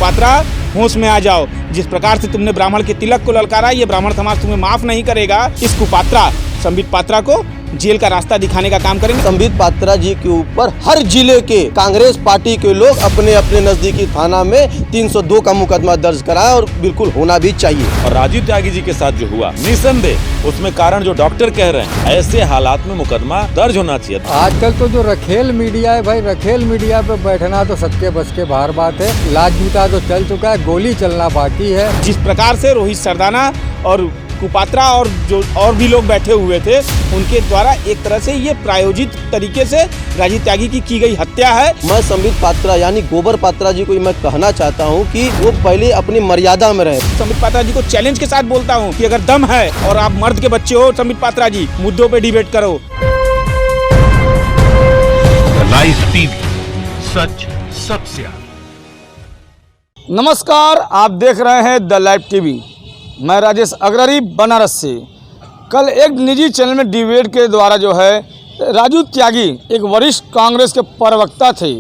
कुपात्रा होश में आ जाओ। जिस प्रकार से तुमने ब्राह्मण के तिलक को ललकारा, ये ब्राह्मण समाज तुम्हें माफ नहीं करेगा। इस कुपात्रा संबित पात्रा को जेल का रास्ता दिखाने का काम करेंगे। संबित पात्रा जी के ऊपर हर जिले के कांग्रेस पार्टी के लोग अपने अपने नजदीकी थाना में 302 का मुकदमा दर्ज कराए और बिल्कुल होना भी चाहिए। और राजीव त्यागी जी के साथ जो हुआ निसंदेह उसमें कारण जो डॉक्टर कह रहे हैं, ऐसे हालात में मुकदमा दर्ज होना चाहिए। आजकल तो जो रखेल मीडिया है भाई, रखेल मीडिया पे बैठना तो सबके बस के बाहर बात है। लाज जूता तो चल चुका है, गोली चलना बाकी है। जिस प्रकार से रोहित सरदाना और कुपात्रा और जो और भी लोग बैठे हुए थे, उनके द्वारा एक तरह से ये प्रायोजित तरीके से राजीव त्यागी की गई हत्या है। मैं संबित पात्रा यानी गोबर पात्रा जी को मैं कहना चाहता हूं कि वो पहले अपनी मर्यादा में रहे। संबित पात्रा जी को चैलेंज के साथ बोलता हूं कि अगर दम है और आप मर्द के बच्चे हो संबित पात्रा जी, मुद्दों पे डिबेट करो। लाइव टीवी, सच सबसे आगे। नमस्कार, आप देख रहे हैं द लाइव टीवी। मैं राजेश अग्ररी बनारस से। कल एक निजी चैनल में डिबेट के द्वारा जो है राजू त्यागी एक वरिष्ठ कांग्रेस के प्रवक्ता थे,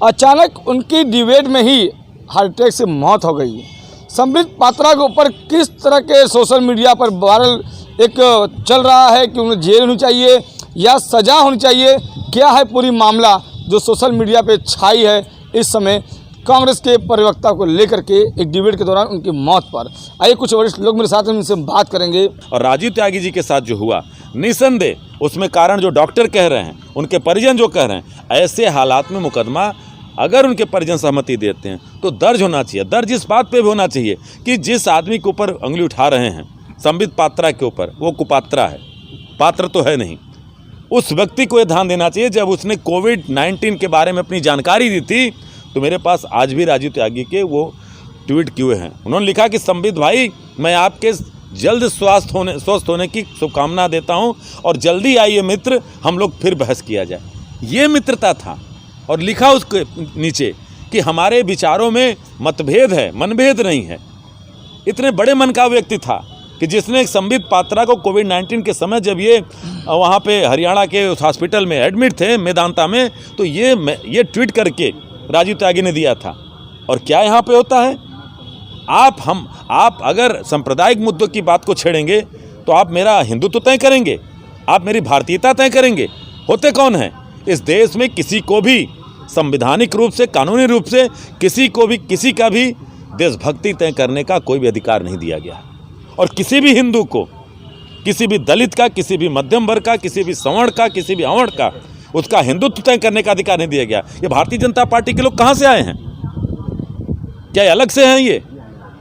अचानक उनकी डिबेट में ही हार्ट अटैक से मौत हो गई। संबित पात्रा के ऊपर किस तरह के सोशल मीडिया पर वायरल एक चल रहा है कि उन्हें जेल होनी चाहिए या सज़ा होनी चाहिए, क्या है पूरी मामला जो सोशल मीडिया पे छाई है इस समय कांग्रेस के प्रवक्ता को लेकर के एक डिबेट के दौरान उनकी मौत पर। आइए कुछ वरिष्ठ लोग मेरे साथ हैं, उनसे बात करेंगे। और राजीव त्यागी जी के साथ जो हुआ निसंदेह उसमें कारण जो डॉक्टर कह रहे हैं, उनके परिजन जो कह रहे हैं, ऐसे हालात में मुकदमा अगर उनके परिजन सहमति देते हैं तो दर्ज होना चाहिए। दर्ज इस बात पे भी होना चाहिए कि जिस आदमी के ऊपर उंगली उठा रहे हैं संबित पात्रा के ऊपर, वो कुपात्रा है, पात्र तो है नहीं। उस व्यक्ति को ये ध्यान देना चाहिए, जब उसने कोविड-19 के बारे में अपनी जानकारी दी थी तो मेरे पास आज भी राजीव त्यागी के वो ट्वीट किए हैं। उन्होंने लिखा कि संबित भाई, मैं आपके जल्द स्वस्थ होने की शुभकामना देता हूं और जल्दी आइए मित्र, हम लोग फिर बहस किया जाए। ये मित्रता था। और लिखा उसके नीचे कि हमारे विचारों में मतभेद है, मनभेद नहीं है। इतने बड़े मन का व्यक्ति था कि जिसने संबित पात्रा को कोविड-19 के समय, जब ये वहाँ पे हरियाणा के उस हॉस्पिटल में एडमिट थे मेदांता में, तो ये ट्वीट करके राजीव त्यागी ने दिया था। और क्या यहाँ पे होता है, आप अगर सांप्रदायिक मुद्दों की बात को छेड़ेंगे तो आप मेरा हिंदुत्व तय करेंगे, आप मेरी भारतीयता तय करेंगे। होते कौन हैं इस देश में? किसी को भी संवैधानिक रूप से, कानूनी रूप से किसी का भी देशभक्ति तय करने का कोई भी अधिकार नहीं दिया गया। और किसी भी हिंदू को, किसी भी दलित का, किसी भी मध्यम वर्ग का, किसी भी सवर्ण का, किसी भी अवर्ण का, उसका हिंदुत्व तय करने का अधिकार नहीं दिया गया। ये भारतीय जनता पार्टी के लोग कहाँ से आए हैं? क्या ये अलग से हैं? ये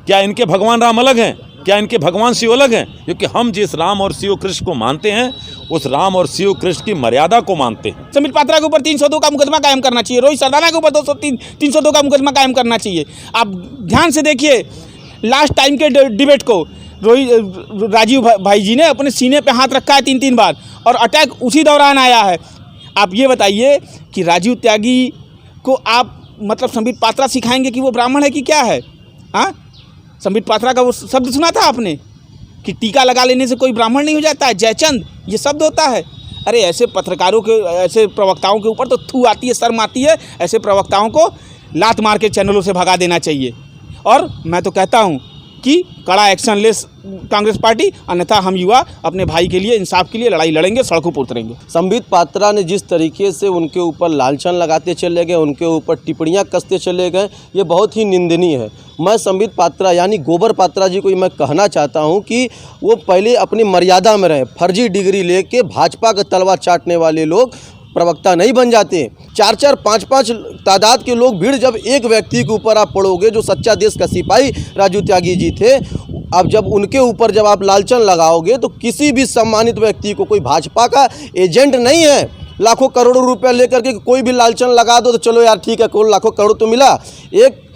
क्या इनके भगवान राम अलग हैं? क्या इनके भगवान शिव अलग हैं? क्योंकि हम जिस राम और शिव कृष्ण को मानते हैं, उस राम और शिव कृष्ण की मर्यादा को मानते हैं। संबित पात्रा के ऊपर 302 का मुकदमा कायम करना चाहिए। रोहित सरदाना के ऊपर 302 का मुकदमा कायम करना चाहिए। आप ध्यान से देखिए लास्ट टाइम के डिबेट को, राजीव भाई जी ने अपने सीने पे हाथ रखा है 3 बार और अटैक उसी दौरान आया है। आप ये बताइए कि राजीव त्यागी को आप मतलब संबित पात्रा सिखाएंगे कि वो ब्राह्मण है कि क्या है? हाँ, संबित पात्रा का वो शब्द सुना था आपने कि टीका लगा लेने से कोई ब्राह्मण नहीं हो जाता है, जयचंद ये शब्द होता है। अरे ऐसे पत्रकारों के, ऐसे प्रवक्ताओं के ऊपर तो थू आती है, शर्म आती है। ऐसे प्रवक्ताओं को लात मार के चैनलों से भगा देना चाहिए। और मैं तो कहता हूँ कि कड़ा एक्शन ले कांग्रेस पार्टी, अन्यथा हम युवा अपने भाई के लिए, इंसाफ के लिए लड़ाई लड़ेंगे, सड़कों पर उतरेंगे। संबित पात्रा ने जिस तरीके से उनके ऊपर लांछन लगाते चले गए, उनके ऊपर टिप्पणियां कसते चले गए, ये बहुत ही निंदनीय है। मैं संबित पात्रा यानी गोबर पात्रा जी को मैं कहना चाहता हूं कि वो पहले अपनी मर्यादा में रहे। फर्जी डिग्री लेके भाजपा का तलवार चाटने वाले लोग प्रवक्ता नहीं बन जाते। 4-4, 5-5 तादाद के लोग भीड़ जब एक व्यक्ति के ऊपर आप पड़ोगे, जो सच्चा देश का सिपाही राजू त्यागी जी थे, अब जब उनके ऊपर जब आप लालचन लगाओगे तो किसी भी सम्मानित व्यक्ति को, कोई भाजपा का एजेंट नहीं है, लाखों करोड़ों रुपया लेकर के कोई भी लालचन लगा दो तो चलो यार ठीक है, कोई लाखों करोड़ तो मिला। एक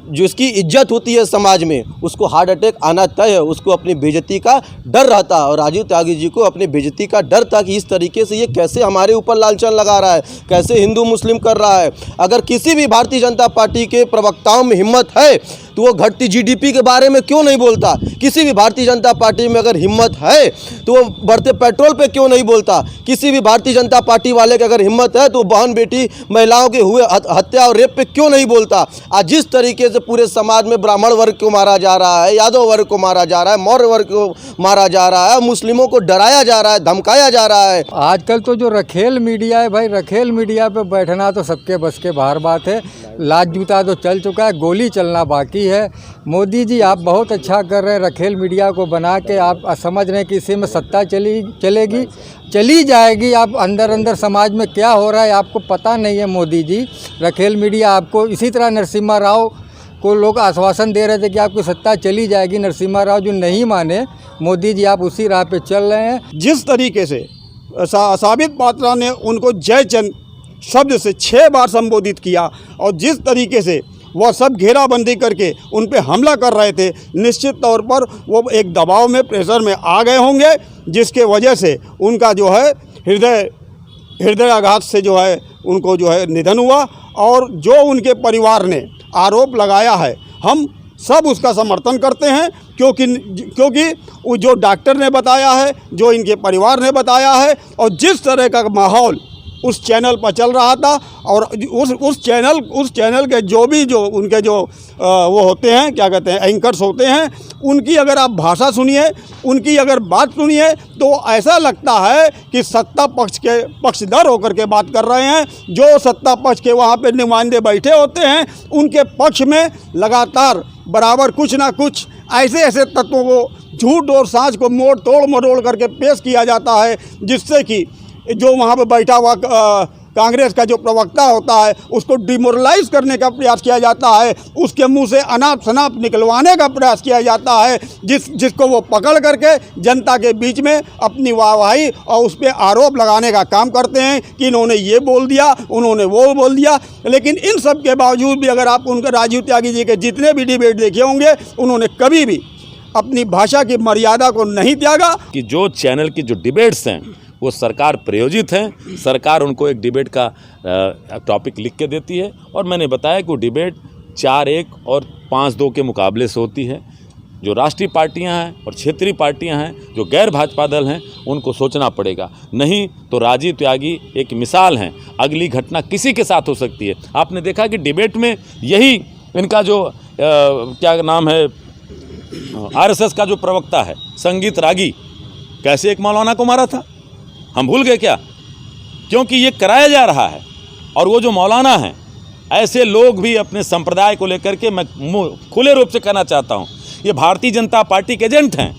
जिसकी इज्जत होती है समाज में, उसको हार्ट अटैक आना तय है, उसको अपनी बेइज्जती का डर रहता है। और राजीव त्यागी जी को अपनी बेइज्जती का डर था कि इस तरीके से ये कैसे हमारे ऊपर लालचन लगा रहा है, कैसे हिंदू मुस्लिम कर रहा है। अगर किसी भी भारतीय जनता पार्टी के प्रवक्ताओं में हिम्मत है तो वो घटती जीडीपी के बारे में क्यों नहीं बोलता? किसी भी भारतीय जनता पार्टी में अगर हिम्मत है तो वो बढ़ते पेट्रोल पे क्यों नहीं बोलता? किसी भी भारतीय जनता पार्टी वाले की अगर हिम्मत है तो बहन बेटी महिलाओं के हुए हत्या और रेप पे क्यों नहीं बोलता? आज जिस तरीके से पूरे समाज में ब्राह्मण वर्ग को मारा जा रहा है, यादव वर्ग को मारा जा रहा है, मौर्य वर्ग को मारा जा रहा है, मुस्लिमों को डराया जा रहा है, धमकाया जा रहा है। आजकल तो जो रखेल मीडिया है भाई, रखेल मीडिया पे बैठना तो सबके बस के बाहर बात है। लात जूता तो चल चुका है, गोली चलना बाकी है। मोदी जी आप बहुत अच्छा कर रहे हैं, रखेल मीडिया को बना के आप समझ रहे हैं कि इसी में सत्ता चली जाएगी। आप अंदर अंदर समाज में क्या हो रहा है आपको पता नहीं है। मोदी जी रखेल मीडिया आपको इसी तरह नरसिम्हा राव को लोग आश्वासन दे रहे थे कि आपकी सत्ता चली जाएगी, नरसिम्हा राव जो नहीं माने, मोदी जी आप उसी राह पे चल रहे हैं। जिस तरीके से साबित पात्रा ने उनको जय चंद शब्द से 6 बार संबोधित किया और जिस तरीके से वह सब घेराबंदी करके उन पे हमला कर रहे थे, निश्चित तौर पर वो एक दबाव में, प्रेशर में आ गए होंगे, जिसके वजह से उनका जो है हृदयाघात से जो है उनको जो है निधन हुआ। और जो उनके परिवार ने आरोप लगाया है, हम सब उसका समर्थन करते हैं, क्योंकि वो जो डॉक्टर ने बताया है, जो इनके परिवार ने बताया है और जिस तरह का माहौल उस चैनल पर चल रहा था और उस चैनल के जो उनके वो होते हैं, क्या कहते हैं, एंकर्स होते हैं, उनकी अगर आप भाषा सुनिए, उनकी अगर बात सुनिए तो ऐसा लगता है कि सत्ता पक्ष के पक्षधर होकर के बात कर रहे हैं। जो सत्ता पक्ष के वहाँ पे नुमाइंदे बैठे होते हैं, उनके पक्ष में लगातार बराबर कुछ ना कुछ ऐसे तत्वों को, झूठ और साँच को तोड़ मरोड़ करके पेश किया जाता है, जिससे कि जो वहाँ पर बैठा हुआ कांग्रेस का जो प्रवक्ता होता है उसको डिमोरलाइज करने का प्रयास किया जाता है, उसके मुंह से अनाप शनाप निकलवाने का प्रयास किया जाता है, जिसको वो पकड़ करके जनता के बीच में अपनी वाहवाही और उस पर आरोप लगाने का काम करते हैं कि इन्होंने ये बोल दिया, उन्होंने वो बोल दिया। लेकिन इन सब के बावजूद भी अगर आप उनके राजीव त्यागी जी के जितने भी डिबेट देखे होंगे, उन्होंने कभी भी अपनी भाषा की मर्यादा को नहीं त्यागा। कि जो चैनल की जो डिबेट्स हैं वो सरकार प्रायोजित हैं, सरकार उनको एक डिबेट का टॉपिक लिख के देती है और मैंने बताया कि वो डिबेट 4-1 और 5-2 के मुकाबले से होती है। जो राष्ट्रीय पार्टियां हैं और क्षेत्रीय पार्टियां हैं, जो गैर भाजपा दल हैं, उनको सोचना पड़ेगा, नहीं तो राजीव त्यागी एक मिसाल हैं। अगली घटना किसी के साथ हो सकती है। आपने देखा कि डिबेट में यही इनका जो क्या नाम है, आरएसएस का जो प्रवक्ता है संगीत रागी, कैसे एक मौलाना को मारा था, हम भूल गए क्या? क्योंकि ये कराया जा रहा है। और वो जो मौलाना हैं, ऐसे लोग भी अपने संप्रदाय को लेकर के, मैं खुले रूप से कहना चाहता हूँ, ये भारतीय जनता पार्टी के एजेंट हैं।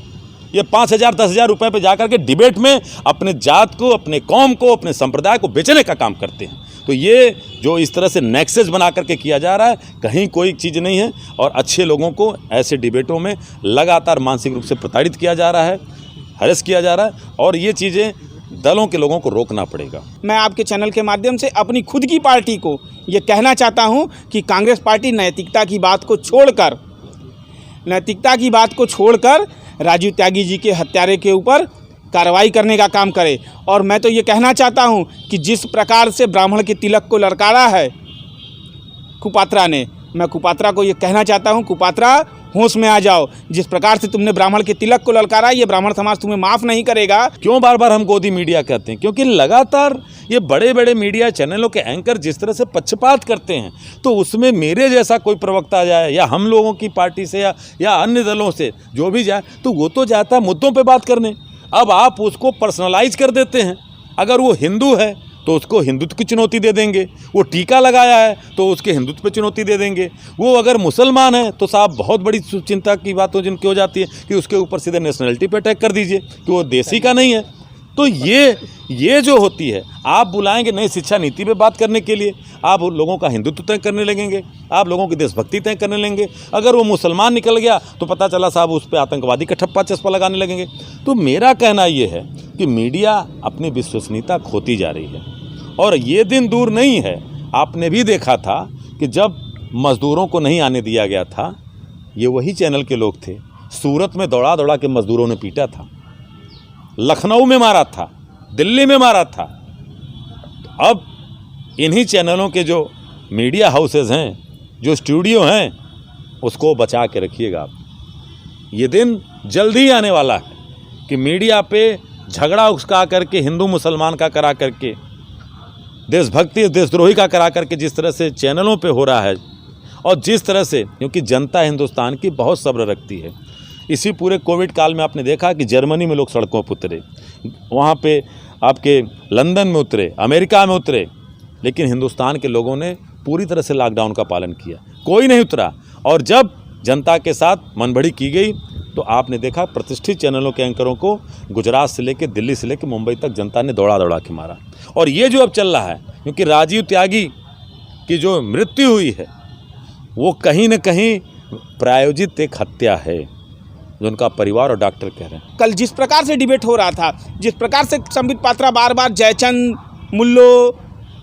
ये 5,000-10,000 रुपये पे जाकर के डिबेट में अपने जात को, अपने कौम को, अपने संप्रदाय को बेचने का काम करते हैं। तो ये जो इस तरह से नेक्सस बना करके किया जा रहा है, कहीं कोई चीज़ नहीं है। और अच्छे लोगों को ऐसे डिबेटों में लगातार मानसिक रूप से प्रताड़ित किया जा रहा है, हरेस किया जा रहा है, और ये चीज़ें दलों के लोगों को रोकना पड़ेगा। मैं आपके चैनल के माध्यम से अपनी खुद की पार्टी को ये कहना चाहता हूँ कि कांग्रेस पार्टी नैतिकता की बात को छोड़कर राजीव त्यागी जी के हत्यारे के ऊपर कार्रवाई करने का काम करे। और मैं तो ये कहना चाहता हूँ कि जिस प्रकार से ब्राह्मण के तिलक को ललकारा है कुपात्रा ने, मैं कुपात्रा को ये कहना चाहता हूँ, कुपात्रा होश में आ जाओ। जिस प्रकार से तुमने ब्राह्मण के तिलक को ललकारा, ये ब्राह्मण समाज तुम्हें माफ़ नहीं करेगा। क्यों बार बार हम गोदी मीडिया कहते हैं? क्योंकि लगातार ये बड़े बड़े मीडिया चैनलों के एंकर जिस तरह से पक्षपात करते हैं, तो उसमें मेरे जैसा कोई प्रवक्ता जाए या हम लोगों की पार्टी से या अन्य दलों से जो भी जाए, तो वो तो जाता है मुद्दों पे बात करने। अब आप उसको पर्सनलाइज कर देते हैं। अगर वो हिंदू है तो उसको हिंदुत्व की चुनौती दे देंगे, वो टीका लगाया है तो उसके हिंदुत्व पे चुनौती दे देंगे। वो अगर मुसलमान है तो साहब बहुत बड़ी चिंता की बात हो जाती है कि उसके ऊपर सीधे नेशनलिटी पे अटैक कर दीजिए कि वो देसी का नहीं है। तो ये जो होती है, आप बुलाएंगे नई शिक्षा नीति पे बात करने के लिए, आप लोगों का हिंदुत्व तय करने लगेंगे, आप लोगों की देशभक्ति तय करने लगेंगे। अगर वो मुसलमान निकल गया तो पता चला साहब उस पर आतंकवादी का ठप्पा चस्पा लगाने लगेंगे। तो मेरा कहना ये है कि मीडिया अपनी विश्वसनीयता खोती जा रही है और ये दिन दूर नहीं है। आपने भी देखा था कि जब मज़दूरों को नहीं आने दिया गया था, ये वही चैनल के लोग थे, सूरत में दौड़ा दौड़ा के मज़दूरों ने पीटा था, लखनऊ में मारा था, दिल्ली में मारा था। अब इन्हीं चैनलों के जो मीडिया हाउसेज हैं, जो स्टूडियो हैं, उसको बचा के रखिएगा आप। ये दिन जल्दी ही आने वाला है कि मीडिया पे झगड़ा उकसा करके, हिंदू मुसलमान का करा करके, देशभक्ति देशद्रोही का करा करके जिस तरह से चैनलों पे हो रहा है, और जिस तरह से, क्योंकि जनता हिंदुस्तान की बहुत सब्र रखती है। इसी पूरे कोविड काल में आपने देखा कि जर्मनी में लोग सड़कों पर उतरे, वहाँ पे आपके लंदन में उतरे, अमेरिका में उतरे, लेकिन हिंदुस्तान के लोगों ने पूरी तरह से लॉकडाउन का पालन किया, कोई नहीं उतरा। और जब जनता के साथ मनभड़ी की गई तो आपने देखा प्रतिष्ठित चैनलों के एंकरों को गुजरात से लेकर दिल्ली से लेकर मुंबई तक जनता ने दौड़ा दौड़ा के मारा। और ये जो अब चल रहा है, क्योंकि राजीव त्यागी की जो मृत्यु हुई है वो कहीं न कहीं प्रायोजित एक हत्या है, जो उनका परिवार और डॉक्टर कह रहे हैं। कल जिस प्रकार से डिबेट हो रहा था, जिस प्रकार से संबित पात्रा बार बार जयचंद, मुल्लो,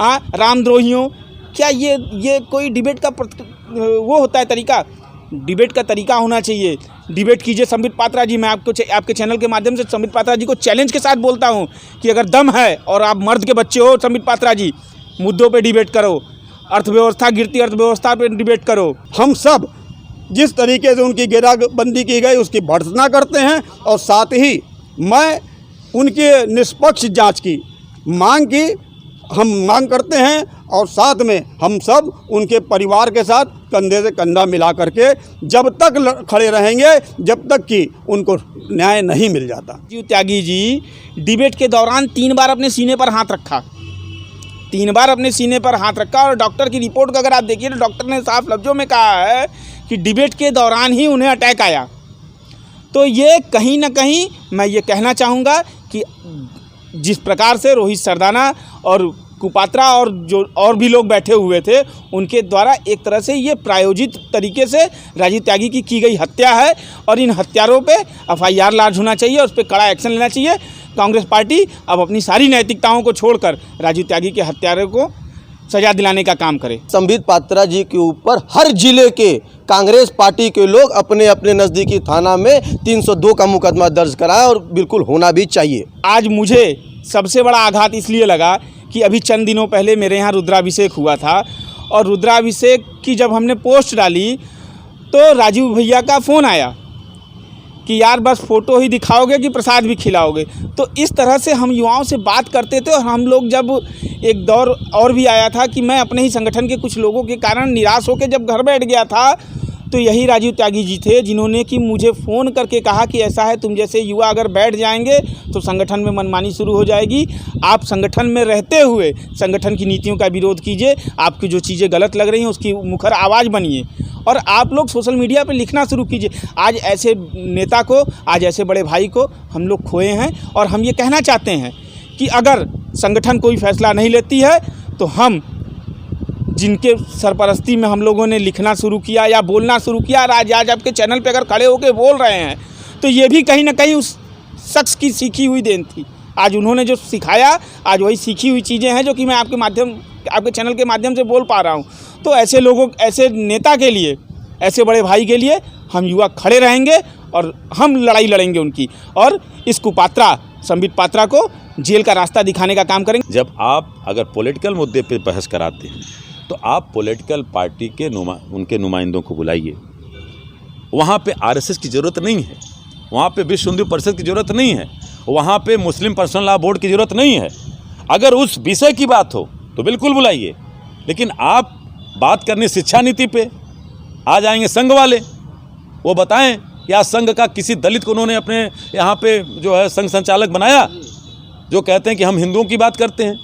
रामद्रोहियों, क्या ये कोई डिबेट का वो होता है तरीका? डिबेट का तरीका होना चाहिए। डिबेट कीजिए संबित पात्रा जी। मैं आपके चैनल के माध्यम से संबित पात्रा जी को चैलेंज के साथ बोलता हूं कि अगर दम है और आप मर्द के बच्चे हो संबित पात्रा जी, मुद्दों पे डिबेट करो, अर्थव्यवस्था, गिरती अर्थव्यवस्था पे डिबेट करो। हम सब जिस तरीके से उनकी घेराबंदी की गई उसकी भर्त्सना करते हैं, और साथ ही मैं उनके निष्पक्ष जांच की हम मांग करते हैं, और साथ में हम सब उनके परिवार के साथ कंधे से कंधा मिला करके जब तक खड़े रहेंगे जब तक कि उनको न्याय नहीं मिल जाता। राजीव त्यागी जी डिबेट के दौरान 3 बार अपने सीने पर हाथ रखा, 3 बार अपने सीने पर हाथ रखा। और डॉक्टर की रिपोर्ट को अगर आप देखिए तो डॉक्टर ने साफ लफ्ज़ों में कहा है कि डिबेट के दौरान ही उन्हें अटैक आया। तो ये कहीं ना कहीं मैं ये कहना चाहूँगा कि जिस प्रकार से रोहित सरदाना और कुपात्रा और जो और भी लोग बैठे हुए थे उनके द्वारा एक तरह से ये प्रायोजित तरीके से राजीव त्यागी की गई हत्या है, और इन हत्यारों पे FIR लॉन्च होना चाहिए, उस पर कड़ा एक्शन लेना चाहिए। कांग्रेस पार्टी अब अपनी सारी नैतिकताओं को छोड़कर राजीव त्यागी के हत्यारों को सजा दिलाने का काम करे। संबित पात्रा जी के ऊपर हर जिले के कांग्रेस पार्टी के लोग अपने अपने नज़दीकी थाना में 302 का मुकदमा दर्ज कराएं, और बिल्कुल होना भी चाहिए। आज मुझे सबसे बड़ा आघात इसलिए लगा कि अभी चंद दिनों पहले मेरे यहाँ रुद्राभिषेक हुआ था, और रुद्राभिषेक की जब हमने पोस्ट डाली तो राजीव भैया का फ़ोन आया कि यार बस फ़ोटो ही दिखाओगे कि प्रसाद भी खिलाओगे। तो इस तरह से हम युवाओं से बात करते थे, और हम लोग जब एक दौर और भी आया था कि मैं अपने ही संगठन के कुछ लोगों के कारण निराश होकर जब घर बैठ गया था, तो यही राजीव त्यागी जी थे जिन्होंने कि मुझे फ़ोन करके कहा कि ऐसा है, तुम जैसे युवा अगर बैठ जाएंगे तो संगठन में मनमानी शुरू हो जाएगी। आप संगठन में रहते हुए संगठन की नीतियों का विरोध कीजिए, आपकी जो चीज़ें गलत लग रही हैं उसकी मुखर आवाज़ बनिए, और आप लोग सोशल मीडिया पे लिखना शुरू कीजिए। आज ऐसे नेता को, आज ऐसे बड़े भाई को हम लोग खोए हैं, और हम ये कहना चाहते हैं कि अगर संगठन कोई फैसला नहीं लेती है तो हम जिनके सरपरस्ती में हम लोगों ने लिखना शुरू किया या बोलना शुरू किया, आज आपके चैनल पे अगर खड़े होकर बोल रहे हैं तो ये भी कहीं ना कहीं उस शख्स की सीखी हुई देन थी। आज उन्होंने जो सिखाया, आज वही सीखी हुई चीज़ें हैं जो कि मैं आपके चैनल के माध्यम से बोल पा रहा हूँ। तो ऐसे लोगों, ऐसे नेता के लिए, ऐसे बड़े भाई के लिए हम युवा खड़े रहेंगे, और हम लड़ाई लड़ेंगे उनकी, और इस कुपात्रा संबित पात्रा को जेल का रास्ता दिखाने का काम करेंगे। जब आप अगर पॉलिटिकल मुद्दे पे बहस कराते हैं तो आप पॉलिटिकल पार्टी के उनके नुमाइंदों को बुलाइए। वहाँ पे RSS की ज़रूरत नहीं है, वहाँ पे विश्व हिंदू परिषद की ज़रूरत नहीं है, वहाँ पे मुस्लिम पर्सनल लॉ बोर्ड की ज़रूरत नहीं है। अगर उस विषय की बात हो तो बिल्कुल बुलाइए, लेकिन आप बात करनी शिक्षा नीति पे आ जाएंगे संघ वाले, वो बताएं कि आज संघ का किसी दलित को उन्होंने अपने यहाँ पे जो है संघ संचालक बनाया, जो कहते हैं कि हम हिंदुओं की बात करते हैं।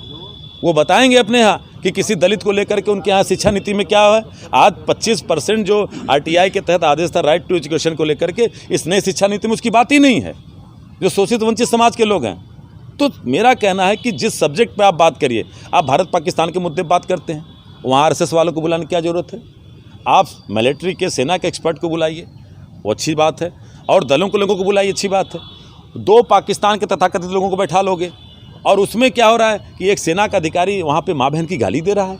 वो बताएंगे अपने यहाँ कि किसी दलित को लेकर के उनके यहाँ शिक्षा नीति में क्या है। आज 25% जो RTI के तहत आदेश था राइट टू एजुकेशन को लेकर के, इस नई शिक्षा नीति में उसकी बात ही नहीं है, जो शोषित वंचित समाज के लोग हैं। तो मेरा कहना है कि जिस सब्जेक्ट पे आप बात करिए, आप भारत पाकिस्तान के मुद्दे पर बात करते हैं, वहाँ RSS वालों को बुलाने की क्या ज़रूरत है? आप मिलिट्री के, सेना के एक्सपर्ट को बुलाइए, वो अच्छी बात है, और दलों के लोगों को बुलाइए, अच्छी बात है। 2 पाकिस्तान के तथाकथित लोगों को बैठा लोगे, और उसमें क्या हो रहा है कि एक सेना का अधिकारी वहाँ पे माँ बहन की गाली दे रहा है।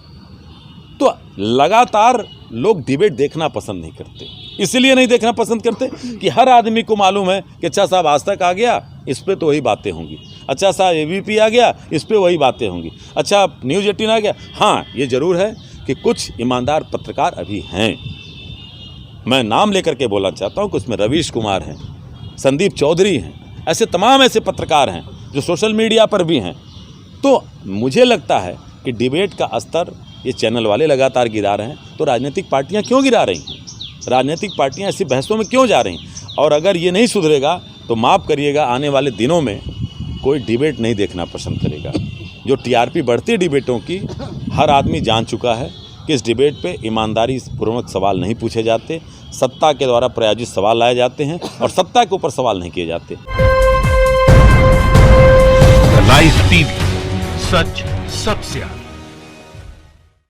तो लगातार लोग डिबेट देखना पसंद नहीं करते, इसलिए नहीं देखना पसंद करते कि हर आदमी को मालूम है कि अच्छा साहब आज तक आ गया, इस पे तो वही बातें होंगी, अच्छा साहब ABP आ गया, इस पे वही बातें होंगी, अच्छा न्यूज़ 18 आ गया। हाँ, ये ज़रूर है कि कुछ ईमानदार पत्रकार अभी हैं, मैं नाम लेकर के बोलना चाहता हूँ कि उसमें रवीश कुमार हैं, संदीप चौधरी हैं, ऐसे तमाम ऐसे पत्रकार हैं जो सोशल मीडिया पर भी हैं। तो मुझे लगता है कि डिबेट का स्तर ये चैनल वाले लगातार गिरा रहे हैं, तो राजनीतिक पार्टियां क्यों गिरा रही हैं? राजनीतिक पार्टियां ऐसी बहसों में क्यों जा रही हैं? और अगर ये नहीं सुधरेगा तो माफ़ करिएगा, आने वाले दिनों में कोई डिबेट नहीं देखना पसंद करेगा। जो टीआरपी बढ़ती डिबेटों की, हर आदमी जान चुका है कि इस डिबेट पे ईमानदारी पूर्वक सवाल नहीं पूछे जाते, सत्ता के द्वारा प्रायोजित सवाल लाए जाते हैं और सत्ता के ऊपर सवाल नहीं किए जाते। लाइव टीवी, सच सबसे आगे।